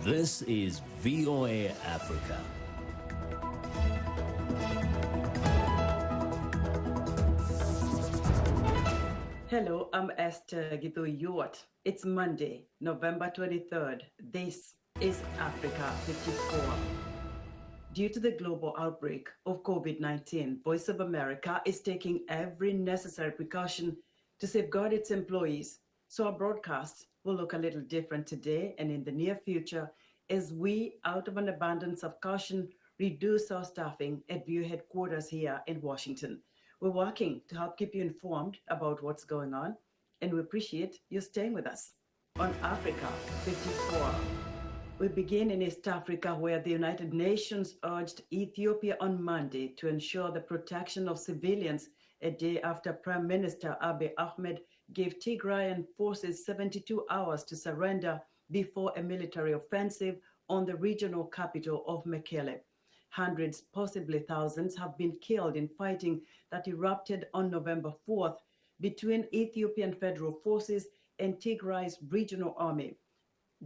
This is VOA Africa. Hello, I'm Esther Githui-Ewart. It's Monday, November 23rd. This is Africa 54. Due to the global outbreak of COVID-19, Voice of America is taking every necessary precaution to safeguard its employees. So our broadcast will look a little different today and in the near future as we, out of an abundance of caution, reduce our staffing at VOA headquarters here in Washington. We're working to help keep you informed about what's going on, and we appreciate you staying with us. On Africa 54, we begin in East Africa, where the United Nations urged Ethiopia on Monday to ensure the protection of civilians a day after Prime Minister Abiy Ahmed gave Tigrayan forces 72 hours to surrender before a military offensive on the regional capital of Mekelle. Hundreds, possibly thousands, have been killed in fighting that erupted on November 4th between Ethiopian federal forces and Tigray's regional army.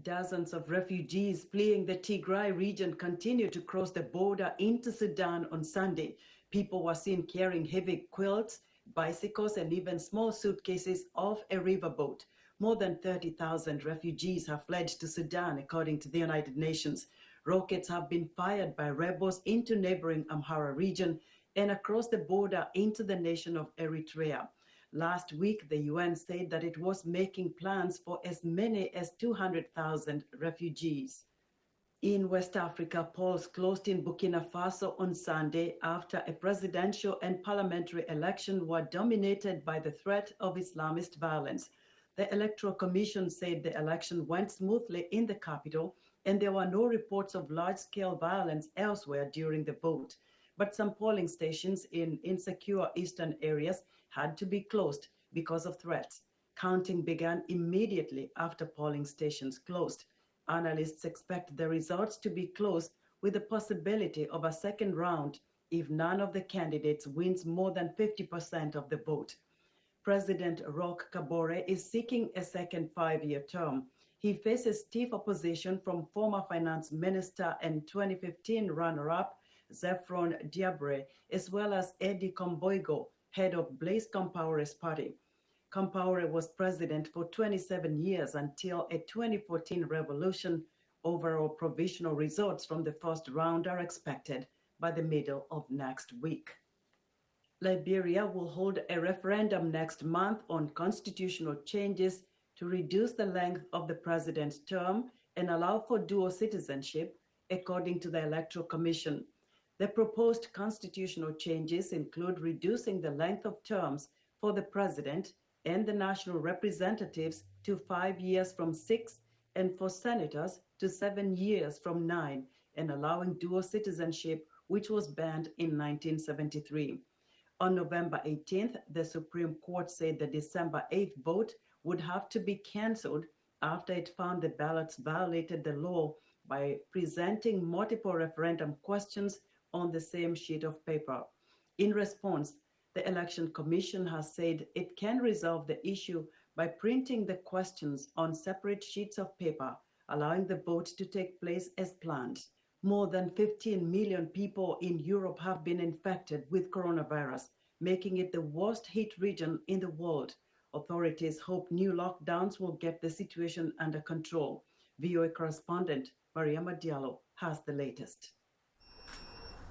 Dozens of refugees fleeing the Tigray region continue to cross the border into Sudan on Sunday. People were seen carrying heavy quilts, bicycles, and even small suitcases off a riverboat. More than 30,000 refugees have fled to Sudan, according to the United Nations. Rockets have been fired by rebels into neighboring Amhara region and across the border into the nation of Eritrea. Last week, the UN said that it was making plans for as many as 200,000 refugees. In West Africa, polls closed in Burkina Faso on Sunday after a presidential and parliamentary election were dominated by the threat of Islamist violence. The Electoral Commission said the election went smoothly in the capital, and there were no reports of large-scale violence elsewhere during the vote. But some polling stations in insecure eastern areas had to be closed because of threats. Counting began immediately after polling stations closed. Analysts expect the results to be close with the possibility of a second round if none of the candidates wins more than 50% of the vote. President Roch Kabore is seeking a second 5-year term. He faces stiff opposition from former finance minister and 2015 runner-up Zephron Diabre, as well as Eddie Komboigo, head of Blaise Compaore's party. Compaore was president for 27 years until a 2014 revolution. Overall provisional results from the first round are expected by the middle of next week. Liberia will hold a referendum next month on constitutional changes to reduce the length of the president's term and allow for dual citizenship, according to the Electoral Commission. The proposed constitutional changes include reducing the length of terms for the president and the national representatives to 5 years from 6, and for senators to 7 years from 9, and allowing dual citizenship, which was banned in 1973. On November 18th, the Supreme Court said the December 8th vote would have to be cancelled after it found the ballots violated the law by presenting multiple referendum questions on the same sheet of paper. In response, the Election Commission has said it can resolve the issue by printing the questions on separate sheets of paper, allowing the vote to take place as planned. More than 15 million people in Europe have been infected with coronavirus, making it the worst hit region in the world. Authorities hope new lockdowns will get the situation under control. VOA correspondent Mariama Diallo has the latest.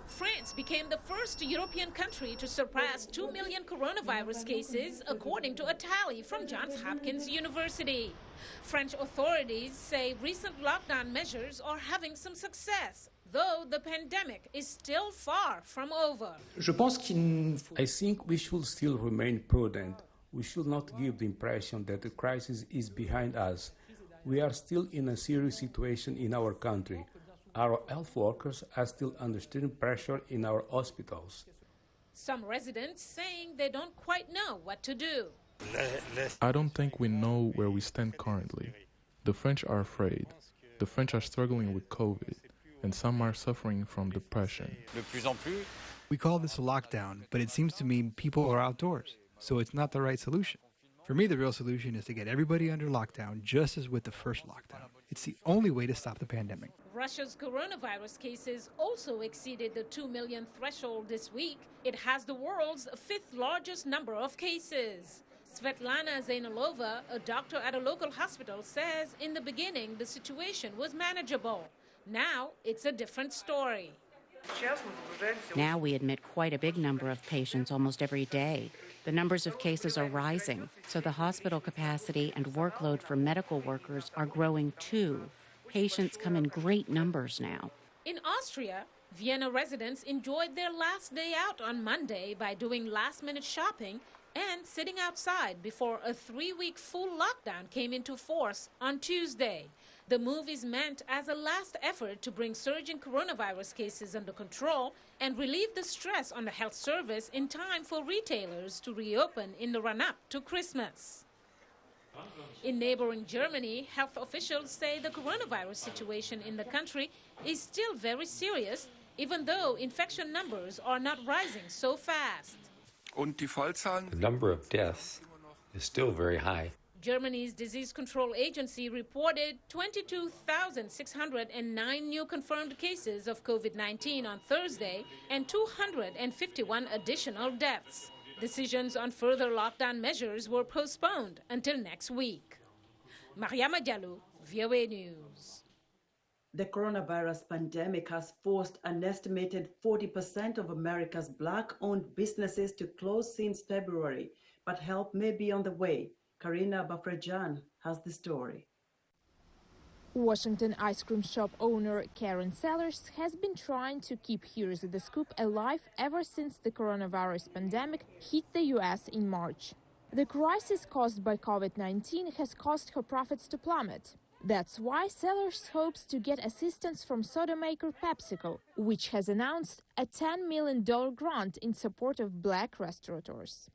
France became the first European country to surpass 2 million coronavirus cases, according to a tally from Johns Hopkins University. French authorities say recent lockdown measures are having some success, though the pandemic is still far from over. I think we should still remain prudent. We should not give the impression that the crisis is behind us. We are still in a serious situation in our country. Our health workers are still under extreme pressure in our hospitals. Some residents saying they don't quite know what to do. I don't think we know where we stand currently. The French are afraid. The French are struggling with COVID, and some are suffering from depression. We call this a lockdown, but it seems to me people are outdoors, so it's not the right solution. For me, the real solution is to get everybody under lockdown, just as with the first lockdown. It's the only way to stop the pandemic. Russia's coronavirus cases also exceeded the 2 million threshold this week. It has the world's fifth largest number of cases. Svetlana Zainalova, a doctor at a local hospital, says in the beginning the situation was manageable. Now it's a different story. Now we admit quite a big number of patients almost every day. The numbers of cases are rising, so the hospital capacity and workload for medical workers are growing too. Patients come in great numbers now. In Austria, Vienna residents enjoyed their last day out on Monday by doing last-minute shopping and sitting outside before a 3-week full lockdown came into force on Tuesday. The move is meant as a last effort to bring surging coronavirus cases under control and relieve the stress on the health service in time for retailers to reopen in the run-up to Christmas. In neighboring Germany, health officials say the coronavirus situation in the country is still very serious, even though infection numbers are not rising so fast. The number of deaths is still very high. Germany's disease control agency reported 22,609 new confirmed cases of COVID-19 on Thursday and 251 additional deaths. Decisions on further lockdown measures were postponed until next week. Mariama Diallo, VOA News. The coronavirus pandemic has forced an estimated 40% of America's Black-owned businesses to close since February, but help may be on the way. Karina Bafrajan has the story. Washington ice cream shop owner Karen Sellers has been trying to keep Here's the Scoop alive ever since the coronavirus pandemic hit the U.S. in March. The crisis caused by COVID-19 has caused her profits to plummet. That's why Sellers hopes to get assistance from soda maker PepsiCo, which has announced a $10 million grant in support of Black restaurateurs.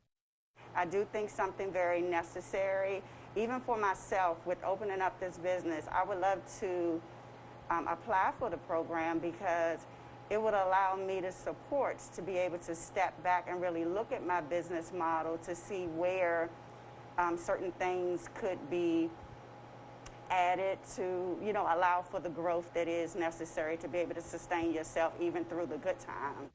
I do think something very necessary, even for myself, with opening up this business. I would love to apply for the program because it would allow me the supports to be able to step back and really look at my business model to see where certain things could be added to, allow for the growth that is necessary to be able to sustain yourself even through the good times.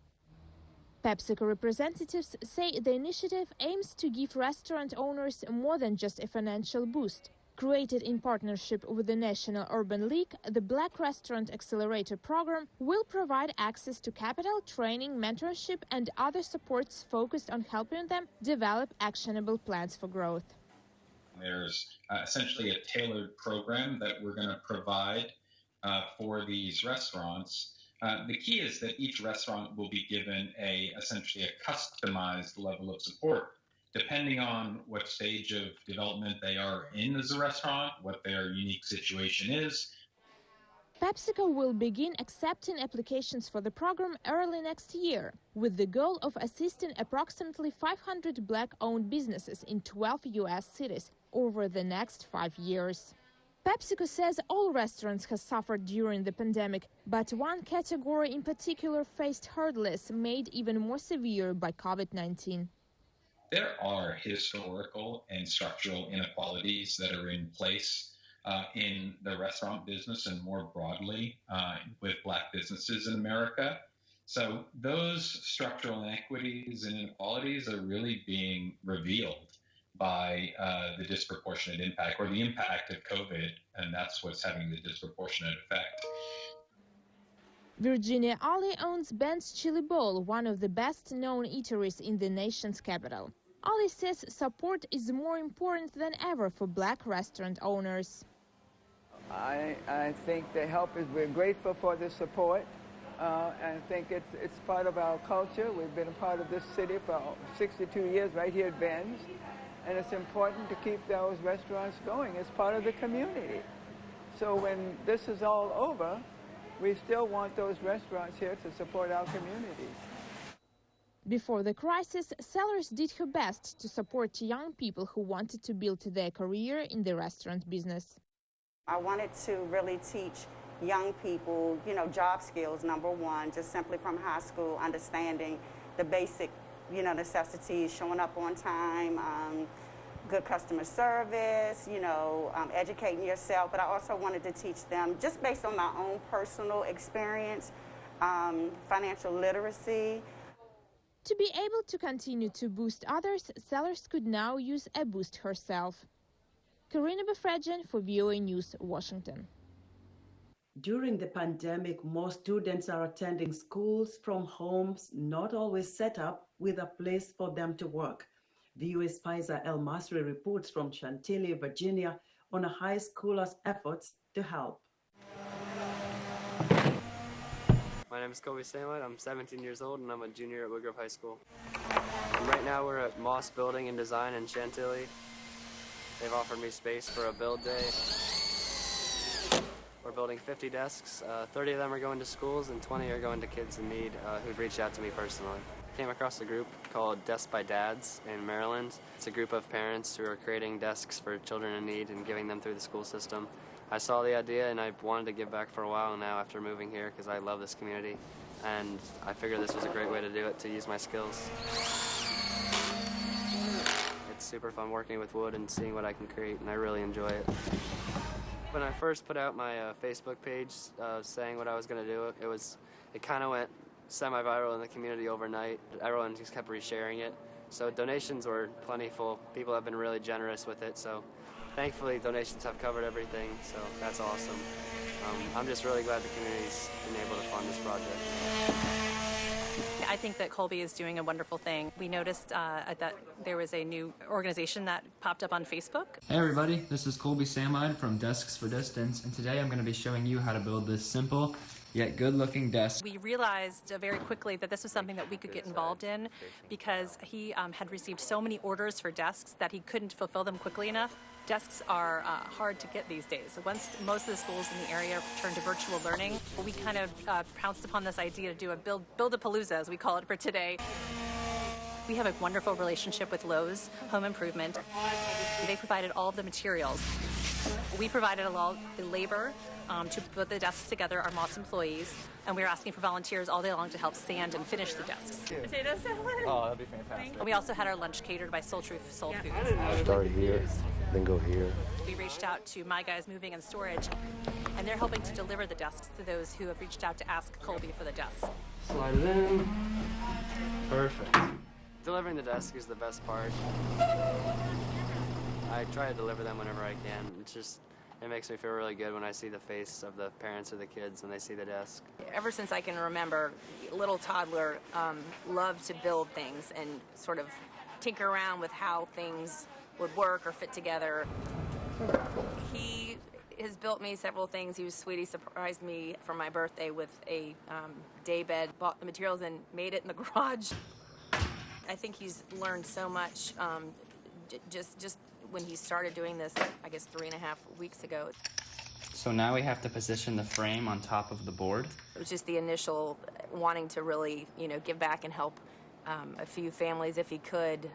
PepsiCo representatives say the initiative aims to give restaurant owners more than just a financial boost. Created in partnership with the National Urban League, the Black Restaurant Accelerator program will provide access to capital, training, mentorship, and other supports focused on helping them develop actionable plans for growth. There's essentially a tailored program that we're going to provide for these restaurants. The key is that each restaurant will be given essentially a customized level of support, depending on what stage of development they are in as a restaurant, what their unique situation is. PepsiCo will begin accepting applications for the program early next year, with the goal of assisting approximately 500 Black-owned businesses in 12 U.S. cities over the next 5 years. PepsiCo says all restaurants have suffered during the pandemic, but one category in particular faced hurdles made even more severe by COVID-19. There are historical and structural inequalities that are in place in the restaurant business and more broadly with Black businesses in America. So those structural inequities and inequalities are really being revealed by the disproportionate impact or the impact of COVID, and that's what's having the disproportionate effect. Virginia Ali owns Ben's Chili Bowl, one of the best-known eateries in the nation's capital. Ali says support is more important than ever for Black restaurant owners. I think the help is, we're grateful for the support, and I think it's part of our culture. We've been a part of this city for 62 years right here at Ben's. And it's important to keep those restaurants going. It's part of the community. So when this is all over, we still want those restaurants here to support our communities. Before the crisis, Sellers did her best to support young people who wanted to build their career in the restaurant business. I wanted to really teach young people, job skills, number one, just simply from high school, understanding the basic necessities, showing up on time, good customer service, educating yourself, but I also wanted to teach them, just based on my own personal experience, financial literacy. To be able to continue to boost others, sellers could now use a boost herself. Karina Befredjan for VOA News, Washington. During the pandemic, most students are attending schools from homes not always set up with a place for them to work. VOA's Faiza El Masri reports from Chantilly, Virginia, on a high schooler's efforts to help. My name is Kobe Samad. I'm 17 years old and I'm a junior at Woodruff High School. And right now we're at Moss Building and Design in Chantilly. They've offered me space for a build day. We're building 50 desks. 30 of them are going to schools and 20 are going to kids in need who've reached out to me personally. Came across a group called Desks by Dads in Maryland. It's a group of parents who are creating desks for children in need and giving them through the school system. I saw the idea and I wanted to give back for a while now after moving here because I love this community, and I figured this was a great way to do it, to use my skills. It's super fun working with wood and seeing what I can create, and I really enjoy it. When I first put out my Facebook page saying what I was going to do, it kind of went semi-viral in the community overnight. Everyone just kept resharing it. So donations were plentiful. People have been really generous with it. So thankfully donations have covered everything. So that's awesome. I'm just really glad the community's been able to fund this project. I think that Colby is doing a wonderful thing. We noticed that there was a new organization that popped up on Facebook. Hey everybody, this is Colby Samide from Desks for Distance, and today I'm going to be showing you how to build this simple yet good-looking desk. We realized very quickly that this was something that we could get involved in because he had received so many orders for desks that he couldn't fulfill them quickly enough. Desks are hard to get these days. Once most of the schools in the area turned to virtual learning, we kind of pounced upon this idea to do a build-a-palooza, as we call it, for today. We have a wonderful relationship with Lowe's Home Improvement. They provided all of the materials. We provided all the labor to put the desks together, our Moss employees, and we were asking for volunteers all day long to help sand and finish the desks. Potato salad. Oh, that'd be fantastic. And we also had our lunch catered by Soul Truth Soul Foods. Start here, then go here. We reached out to My Guys Moving and Storage, and they're helping to deliver the desks to those who have reached out to ask Colby for the desks. Slide it in. Perfect. Delivering the desk is the best part. I try to deliver them whenever I can. It makes me feel really good when I see the face of the parents or the kids when they see the desk. Ever since I can remember, little toddler loved to build things and sort of tinker around with how things would work or fit together. He has built me several things. He was sweet. He surprised me for my birthday with a day bed, bought the materials and made it in the garage. I think he's learned so much just when he started doing this, I guess 3.5 weeks ago. So now we have to position the frame on top of the board. It was just the initial wanting to really, give back and help a few families if he could.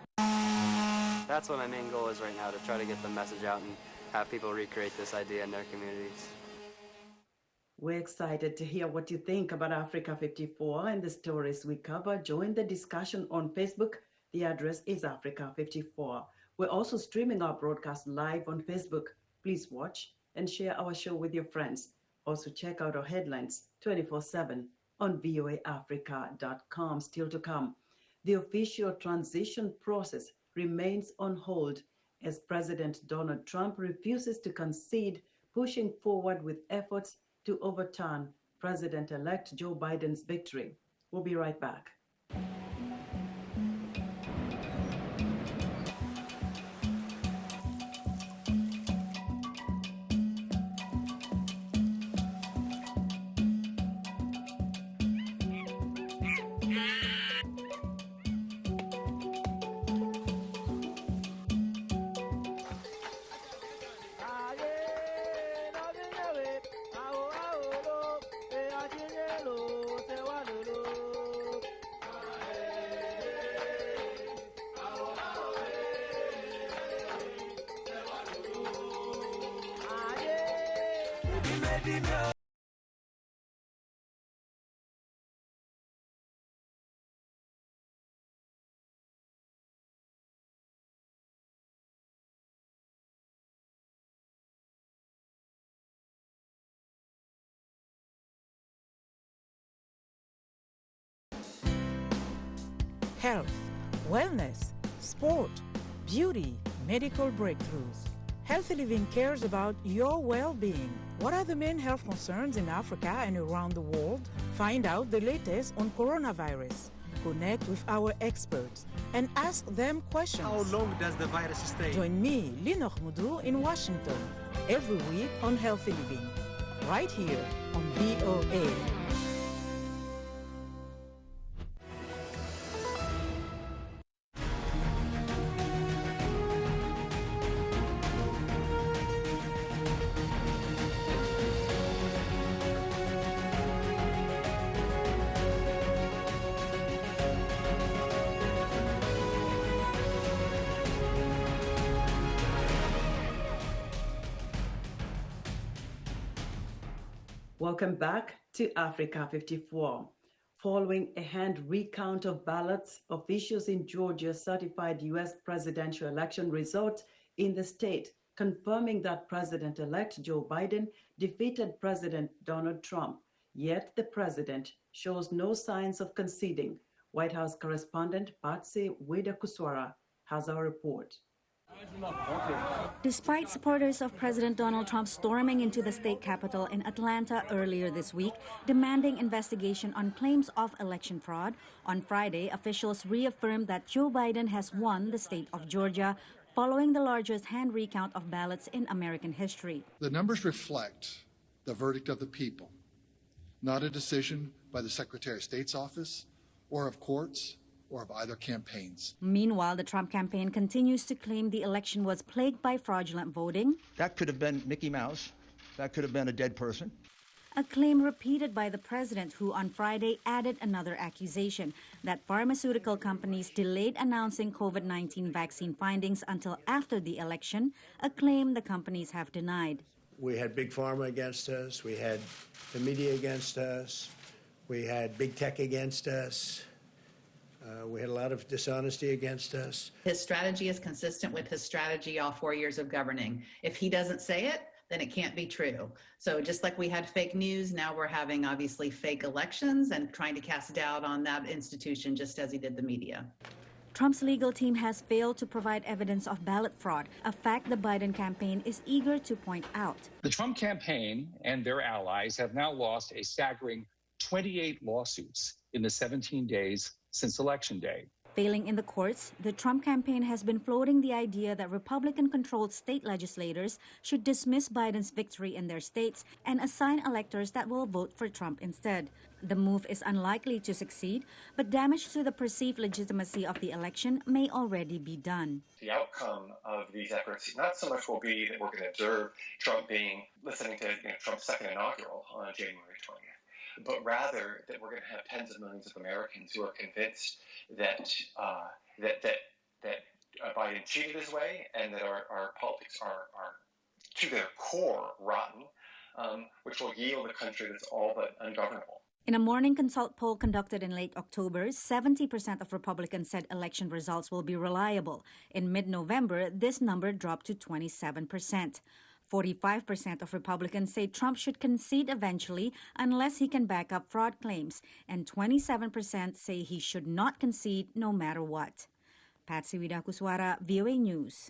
That's what my main goal is right now, to try to get the message out and have people recreate this idea in their communities. We're excited to hear what you think about Africa 54 and the stories we cover. Join the discussion on Facebook. The address is Africa 54. We're also streaming our broadcast live on Facebook. Please watch and share our show with your friends. Also check out our headlines 24/7 on voaafrica.com. Still to come, the official transition process remains on hold as President Donald Trump refuses to concede, pushing forward with efforts to overturn President-elect Joe Biden's victory. We'll be right back. health, wellness, sport, beauty, medical breakthroughs. Healthy Living cares about your well-being. What are the main health concerns in Africa and around the world? Find out the latest on coronavirus. Connect with our experts and ask them questions. How long does the virus stay? Join me, Linoch Mudu, in Washington, every week on Healthy Living, right here on VOA. Welcome back to Africa 54. Following a hand recount of ballots, officials in Georgia certified U.S. presidential election results in the state, confirming that President-elect Joe Biden defeated President Donald Trump. Yet the president shows no signs of conceding. White House correspondent Patsy Widakuswara has our report. Despite supporters of President Donald Trump storming into the state capitol in Atlanta earlier this week, demanding investigation on claims of election fraud, on Friday, officials reaffirmed that Joe Biden has won the state of Georgia, following the largest hand recount of ballots in American history. The numbers reflect the verdict of the people, not a decision by the Secretary of State's office or of courts or of either campaigns. Meanwhile, the Trump campaign continues to claim the election was plagued by fraudulent voting. That could have been Mickey Mouse. That could have been a dead person. A claim repeated by the president, who on Friday added another accusation that pharmaceutical companies delayed announcing COVID-19 vaccine findings until after the election, a claim the companies have denied. We had Big Pharma against us. We had the media against us. We had Big Tech against us. We had a lot of dishonesty against us. His strategy is consistent with his strategy all 4 years of governing. If he doesn't say it, then it can't be true. So just like we had fake news, now we're having obviously fake elections and trying to cast doubt on that institution just as he did the media. Trump's legal team has failed to provide evidence of ballot fraud, a fact the Biden campaign is eager to point out. The Trump campaign and their allies have now lost a staggering 28 lawsuits in the 17 days since Election Day. Failing in the courts, the Trump campaign has been floating the idea that Republican-controlled state legislators should dismiss Biden's victory in their states and assign electors that will vote for Trump instead. The move is unlikely to succeed, but damage to the perceived legitimacy of the election may already be done. The outcome of these efforts not so much will be that we're going to observe Trump listening to Trump's second inaugural on January 20th. But rather that we're going to have tens of millions of Americans who are convinced that Biden cheated his way and that our politics are to their core rotten, which will yield a country that's all but ungovernable. In a Morning Consult poll conducted in late October, 70% of Republicans said election results will be reliable. In mid-November, this number dropped to 27%. 45% of Republicans say Trump should concede eventually unless he can back up fraud claims, and 27% say he should not concede no matter what. Patsy Widakuswara, VOA News.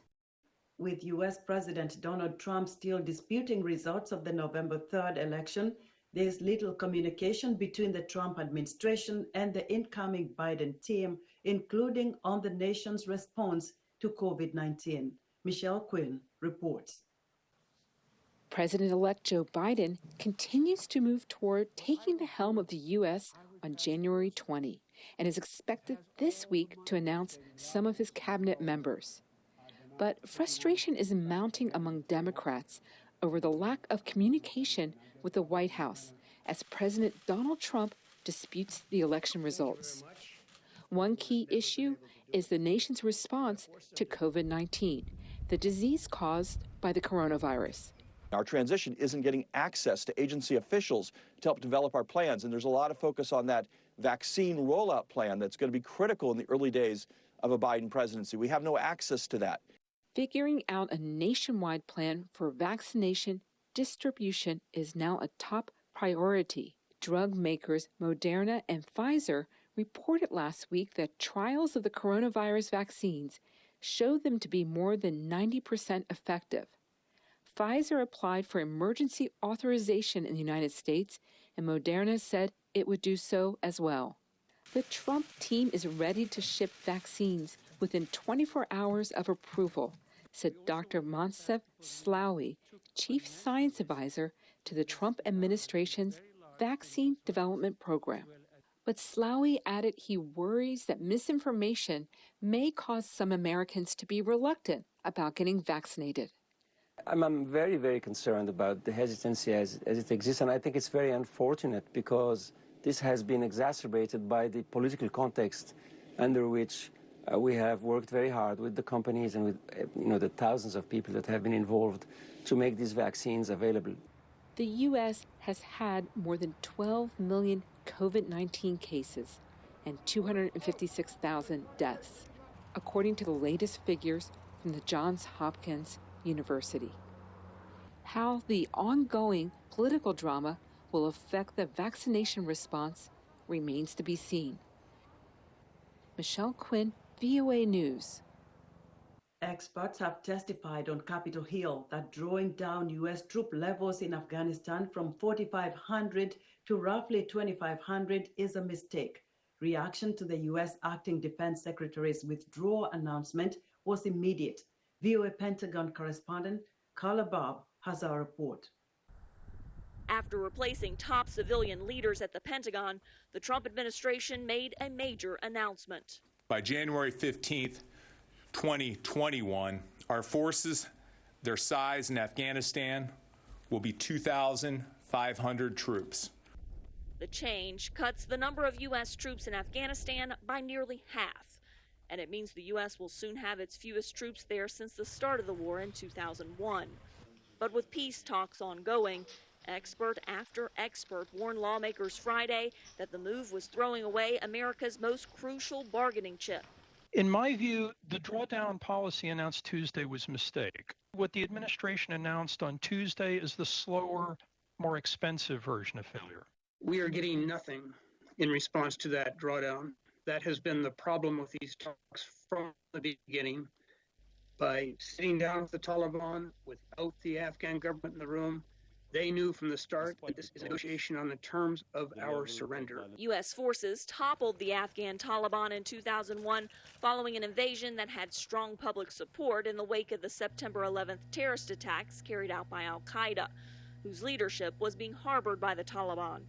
With U.S. President Donald Trump still disputing results of the November 3rd election, there's little communication between the Trump administration and the incoming Biden team, including on the nation's response to COVID-19. Michelle Quinn reports. President-elect Joe Biden continues to move toward taking the helm of the U.S. on January 20 and is expected this week to announce some of his cabinet members. But frustration is mounting among Democrats over the lack of communication with the White House as President Donald Trump disputes the election results. One key issue is the nation's response to COVID-19, the disease caused by the coronavirus. Our transition isn't getting access to agency officials to help develop our plans, and there's a lot of focus on that vaccine rollout plan that's going to be critical in the early days of a Biden presidency. We have no access to that. Figuring out a nationwide plan for vaccination distribution is now a top priority. Drug makers Moderna and Pfizer reported last week that trials of the coronavirus vaccines showed them to be more than 90% effective. Pfizer applied for emergency authorization in the United States, and Moderna said it would do so as well. The Trump team is ready to ship vaccines within 24 hours of approval, said Dr. Moncef Slaoui, Chief Science Advisor to the Trump administration's Vaccine Development Program. But Slaoui added he worries that misinformation may cause some Americans to be reluctant about getting vaccinated. I'm very, very concerned about the hesitancy as it exists, and I think it's very unfortunate because this has been exacerbated by the political context under which we have worked very hard with the companies and with the thousands of people that have been involved to make these vaccines available. The U.S. has had more than 12 million COVID-19 cases and 256,000 deaths, according to the latest figures from the Johns Hopkins University. How the ongoing political drama will affect the vaccination response remains to be seen. Michelle Quinn, VOA News. Experts have testified on Capitol Hill that drawing down U.S. troop levels in Afghanistan from 4,500 to roughly 2,500 is a mistake. Reaction to the U.S. Acting Defense Secretary's withdrawal announcement was immediate. VOA Pentagon correspondent Carla Bob has our report. After replacing top civilian leaders at the Pentagon, the Trump administration made a major announcement. By January 15th, 2021, our forces, their size in Afghanistan, will be 2,500 troops. The change cuts the number of U.S. troops in Afghanistan by nearly half, and it means the U.S. will soon have its fewest troops there since the start of the war in 2001. But with peace talks ongoing, expert after expert warned lawmakers Friday that the move was throwing away America's most crucial bargaining chip. In my view, the drawdown policy announced Tuesday was a mistake. What the administration announced on Tuesday is the slower, more expensive version of failure. We are getting nothing in response to that drawdown. That has been the problem with these talks from the beginning. By sitting down with the Taliban without the Afghan government in the room, they knew from the start that this is a negotiation on the terms of our surrender. U.S. forces toppled the Afghan Taliban in 2001 following an invasion that had strong public support in the wake of the September 11th terrorist attacks carried out by al-Qaeda, whose leadership was being harbored by the Taliban.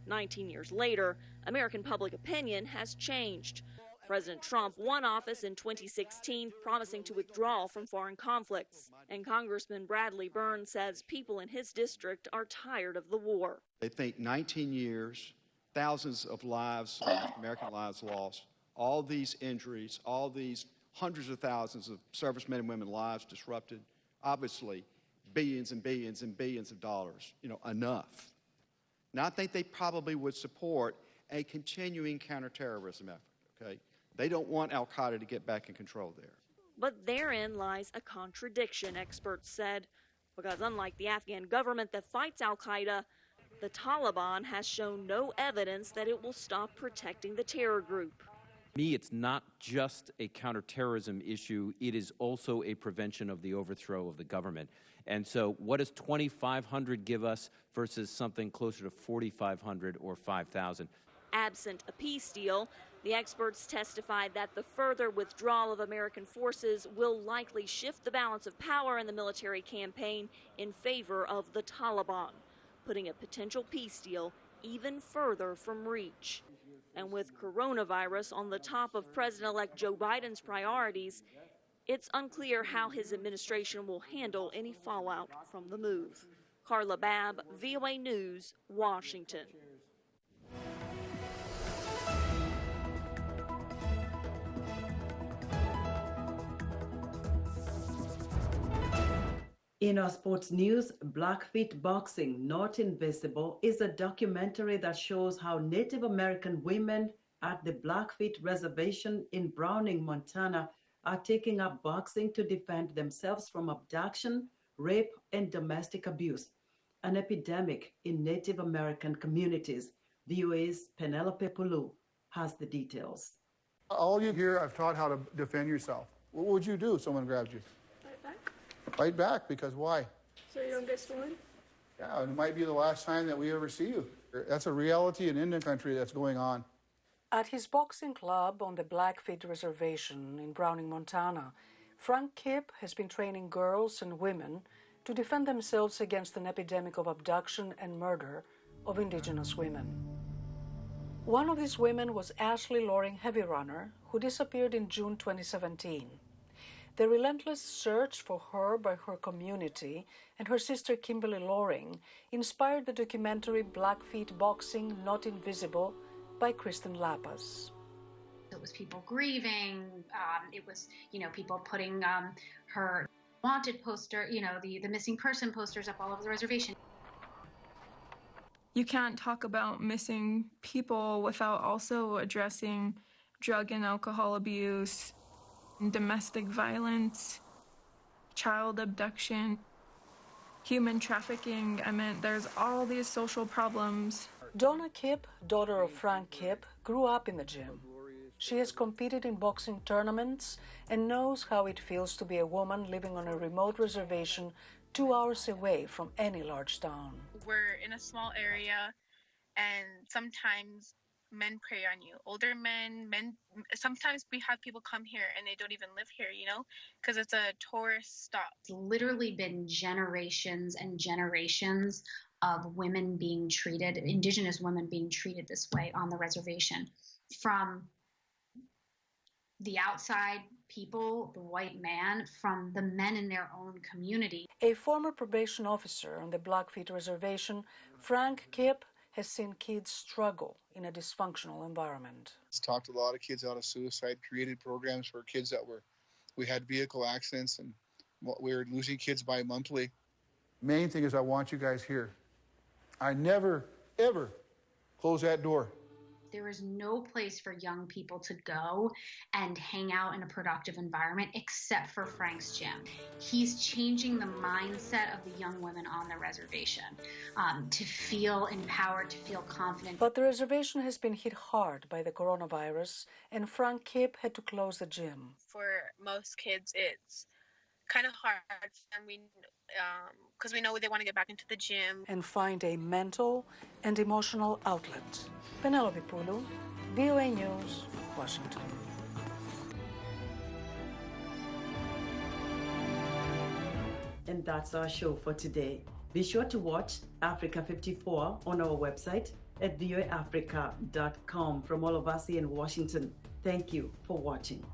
19 years later, American public opinion has changed. President Trump won office in 2016, promising to withdraw from foreign conflicts. And Congressman Bradley Byrne says people in his district are tired of the war. They think 19 years, thousands of lives, American lives lost, all these injuries, all these hundreds of thousands of servicemen and women lives disrupted, obviously billions and billions and billions of dollars, enough. Now, I think they probably would support a continuing counterterrorism effort, okay? They don't want al-Qaeda to get back in control there. But therein lies a contradiction, experts said, because unlike the Afghan government that fights al-Qaeda, the Taliban has shown no evidence that it will stop protecting the terror group. To me, it's not just a counterterrorism issue, it is also a prevention of the overthrow of the government. And so what does 2,500 give us versus something closer to 4,500 or 5,000? Absent a peace deal, the experts testified that the further withdrawal of American forces will likely shift the balance of power in the military campaign in favor of the Taliban, putting a potential peace deal even further from reach. And with coronavirus on the top of President-elect Joe Biden's priorities, it's unclear how his administration will handle any fallout from the move. Carla Babb, VOA News, Washington. In our sports news, Blackfeet Boxing, Not Invisible, is a documentary that shows how Native American women at the Blackfeet Reservation in Browning, Montana, are taking up boxing to defend themselves from abduction, rape, and domestic abuse, an epidemic in Native American communities. VOA's Penelope Pulu. has the details. All you hear, I've taught how to defend yourself. What would you do if someone grabbed you? Fight back. Fight back, because why? So you don't get stolen? Yeah, it might be the last time that we ever see you. That's a reality in Indian country that's going on. At his boxing club on the Blackfeet Reservation in Browning, Montana, Frank Kipp has been training girls and women to defend themselves against an epidemic of abduction and murder of Indigenous women. One of these women was Ashley Loring Heavyrunner, who disappeared in June 2017. The relentless search for her by her community and her sister Kimberly Loring inspired the documentary Blackfeet Boxing Not Invisible by Kristen Lappas. It was people grieving. It was, people putting her wanted poster, the missing person posters up all over the reservation. You can't talk about missing people without also addressing drug and alcohol abuse, domestic violence, child abduction, human trafficking. There's all these social problems. Donna Kipp, daughter of Frank Kipp, grew up in the gym. She has competed in boxing tournaments and knows how it feels to be a woman living on a remote reservation 2 hours away from any large town. We're in a small area, and sometimes men prey on you. Older men, sometimes we have people come here and they don't even live here, because it's a tourist stop. It's literally been generations and generations of women being treated, Indigenous women being treated this way on the reservation. From the outside people, the white man, from the men in their own community. A former probation officer on the Blackfeet Reservation, Frank Kipp, has seen kids struggle in a dysfunctional environment. It's talked a lot of kids out of suicide, created programs for kids we had vehicle accidents, and we were losing kids bi-monthly. Main thing is I want you guys here. I never, ever close that door. There is no place for young people to go and hang out in a productive environment except for Frank's gym. He's changing the mindset of the young women on the reservation to feel empowered, to feel confident. But the reservation has been hit hard by the coronavirus, and Frank Kipp had to close the gym. For most kids, it's kind of hard, because we know they want to get back into the gym. And find a mental and emotional outlet. Penelope Pulu, VOA News, Washington. And that's our show for today. Be sure to watch Africa 54 on our website at voaafrica.com. From all of us here in Washington, thank you for watching.